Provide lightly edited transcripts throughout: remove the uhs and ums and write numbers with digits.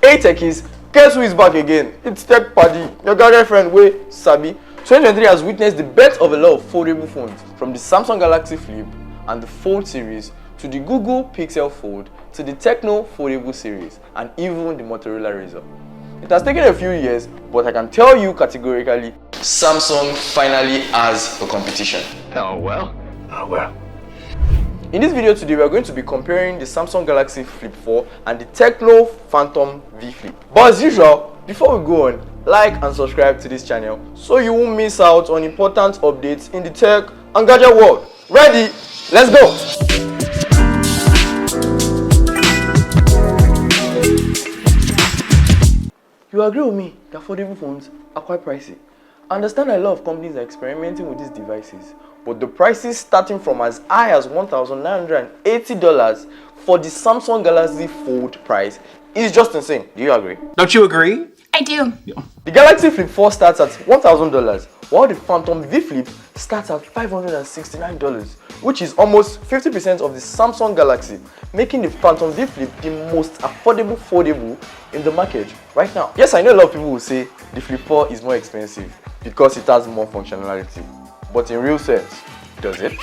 Hey techies, guess who is back again? It's Tech Paddy, your gadget friend wey sabi. 2023 has witnessed the birth of a lot of foldable phones, from the Samsung Galaxy Flip and the Fold series to the Google Pixel Fold to the Tecno Foldable series and even the Motorola Razr. It has taken a few years, but I can tell you categorically, Samsung finally has a competition. Oh well. In this video today, we are going to be comparing the Samsung Galaxy Flip 4 and the Tecno Phantom V Flip. But as usual, before we go on, like and subscribe to this channel so you won't miss out on important updates in the tech and gadget world. Ready? Let's go! You agree with me that foldable phones are quite pricey? I understand a lot of companies are experimenting with these devices, but the prices starting from as high as $1,980 for the Samsung Galaxy Fold price is just insane. Do you agree? Don't you agree? I do. The Galaxy Flip 4 starts at $1,000, while the Phantom V Flip starts at $569, which is almost 50% of the Samsung Galaxy, making the Phantom V Flip the most affordable foldable in the market right now. Yes, I know a lot of people will say the Flip 4 is more expensive because it has more functionality, but in real sense, does it?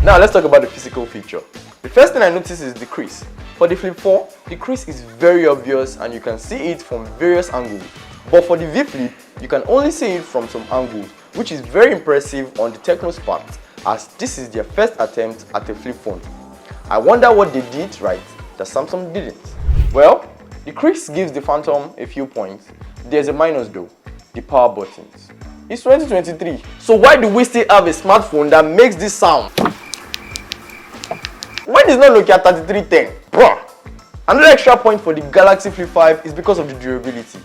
Now let's talk about the physical feature. The first thing I notice is the crease. For the Flip 4, the crease is very obvious and you can see it from various angles. But for the V Flip, you can only see it from some angles, which is very impressive on the Tecno's part, as this is their first attempt at a flip phone. I wonder what they did right that Samsung didn't. Well, the crease gives the Phantom a few points. There's a minus though, the power buttons. It's 2023, so why do we still have a smartphone that makes this sound? When is not Nokia 3310? Bruh! Another extra point for the Galaxy Flip 5 is because of the durability.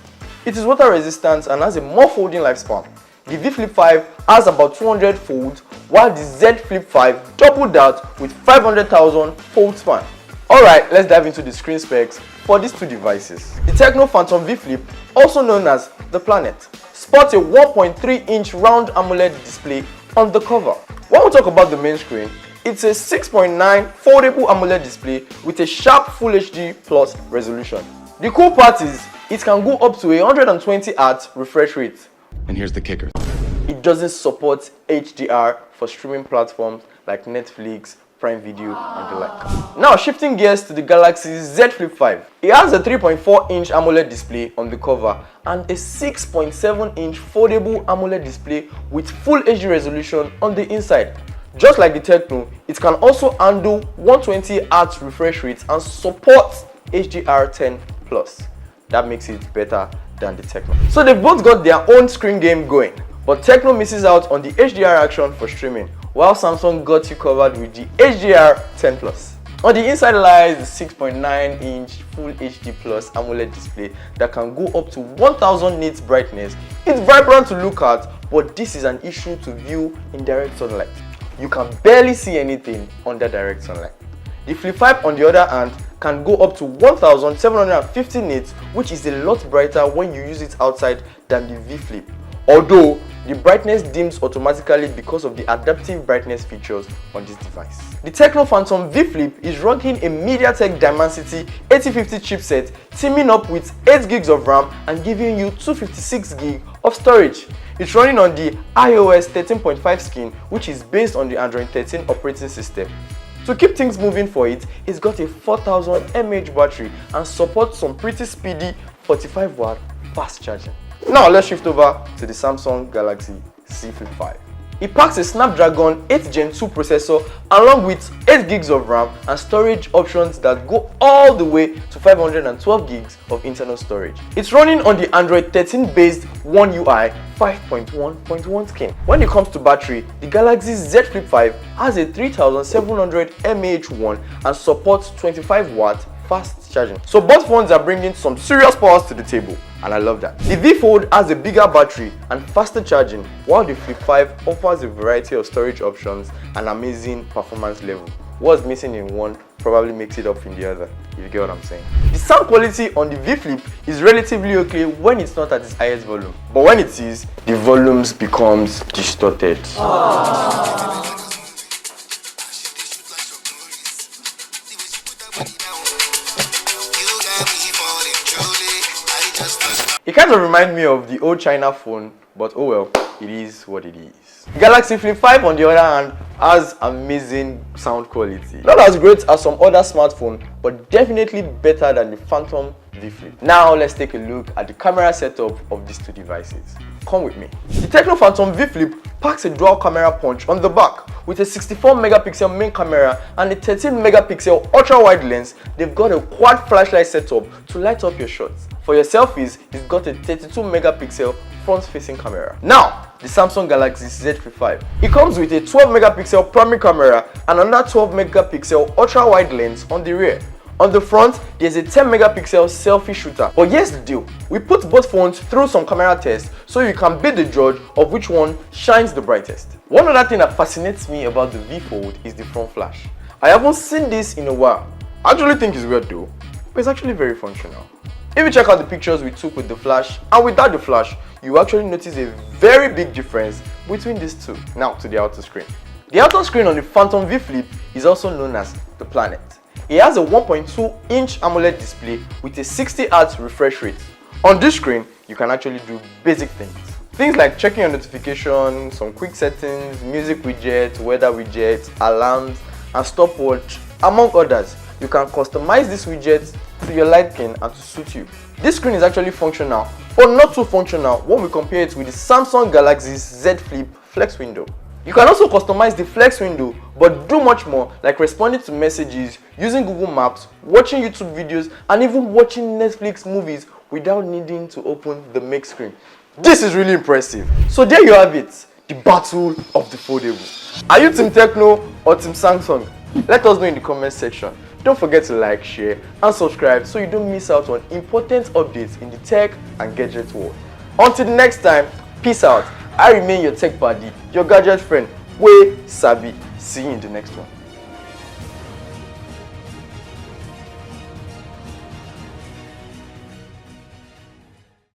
It is water resistant and has a more folding lifespan. The V Flip 5 has about 200 folds, while the Z Flip 5 doubled that with 500,000 fold span. Alright, let's dive into the screen specs for these two devices. The Tecno Phantom V Flip, also known as the Planet, sports a 1.3-inch round AMOLED display on the cover. When we talk about the main screen, it's a 6.9 foldable AMOLED display with a sharp Full HD Plus resolution. The cool part is, it can go up to 120Hz refresh rate. And here's the kicker. It doesn't support HDR for streaming platforms like Netflix, Prime Video, and the like. Now shifting gears to the Galaxy Z Flip 5. It has a 3.4-inch AMOLED display on the cover and a 6.7-inch foldable AMOLED display with Full HD resolution on the inside. Just like the Tecno, it can also handle 120Hz refresh rates and support HDR10+. That makes it better than the Tecno. So they've both got their own screen game going, but Tecno misses out on the HDR action for streaming, while Samsung got you covered with the HDR10+. On the inside lies the 6.9-inch Full HD Plus AMOLED display that can go up to 1000 nits brightness. It's vibrant to look at, but this is an issue to view in direct sunlight. You can barely see anything under direct sunlight. The Flip 5 on the other hand can go up to 1750 nits, which is a lot brighter when you use it outside than the V Flip. Although the brightness dims automatically because of the adaptive brightness features on this device. The Tecno Phantom V Flip is rocking a MediaTek Dimensity 8050 chipset, teaming up with 8 gigs of RAM and giving you 256 gigs of storage. It's running on the iOS 13.5 skin, which is based on the Android 13 operating system. To keep things moving for it, it's got a 4000 mAh battery and supports some pretty speedy 45W fast charging. Now let's shift over to the Samsung Galaxy Z Flip 5. It packs a Snapdragon 8 Gen 2 processor along with 8 gigs of RAM and storage options that go all the way to 512 gigs of internal storage. It's running on the Android 13 based One UI 5.1.1 skin. When it comes to battery, the Galaxy Z Flip 5 has a 3700 mAh and supports 25W fast charging. So both phones are bringing some serious powers to the table, and I love that. The V Fold has a bigger battery and faster charging, while the Flip 5 offers a variety of storage options and amazing performance level. What's missing in one probably makes it up in the other, if you get what I'm saying. The sound quality on the V Flip is relatively okay when it's not at its highest volume, but when it is, the volumes becomes distorted. It kind of reminds me of the old China phone, but oh well, it is what it is. Galaxy Flip 5 on the other hand has amazing sound quality. Not as great as some other smartphones, but definitely better than the Phantom V Flip. Now let's take a look at the camera setup of these two devices. Come with me. The Tecno Phantom V Flip packs a dual camera punch on the back. With a 64 megapixel main camera and a 13 megapixel ultra wide lens, they've got a quad flashlight setup to light up your shots. For your selfies, it's got a 32 megapixel front facing camera. Now, the Samsung Galaxy Z Flip 5. It comes with a 12 megapixel primary camera and another 12 megapixel ultra wide lens on the rear. On the front, there's a 10 megapixel selfie shooter. But here's the deal, we put both phones through some camera tests so you can be the judge of which one shines the brightest. One other thing that fascinates me about the V Fold is the front flash. I haven't seen this in a while. I actually think it's weird though, but it's actually very functional. If you check out the pictures we took with the flash and without the flash, you actually notice a very big difference between these two. Now to the outer screen. The outer screen on the Phantom V Flip is also known as the Planet. It has a 1.2-inch AMOLED display with a 60Hz refresh rate. On this screen, you can actually do basic things. Things like checking your notifications, some quick settings, music widgets, weather widgets, alarms, and stopwatch, among others. You can customize these widgets to your liking and to suit you. This screen is actually functional, but not too functional when we compare it with the Samsung Galaxy Z Flip Flex window. You can also customize the Flex window, but do much more, like responding to messages, using Google Maps, watching YouTube videos, and even watching Netflix movies without needing to open the make screen. This is really impressive. So there you have it, the battle of the foldable. Are you Team Tecno or Team Samsung? Let us know in the comment section. Don't forget to like, share, and subscribe so you don't miss out on important updates in the tech and gadget world. Until next time, peace out. I remain your tech buddy, your gadget friend, Way Sabi. See you in the next one.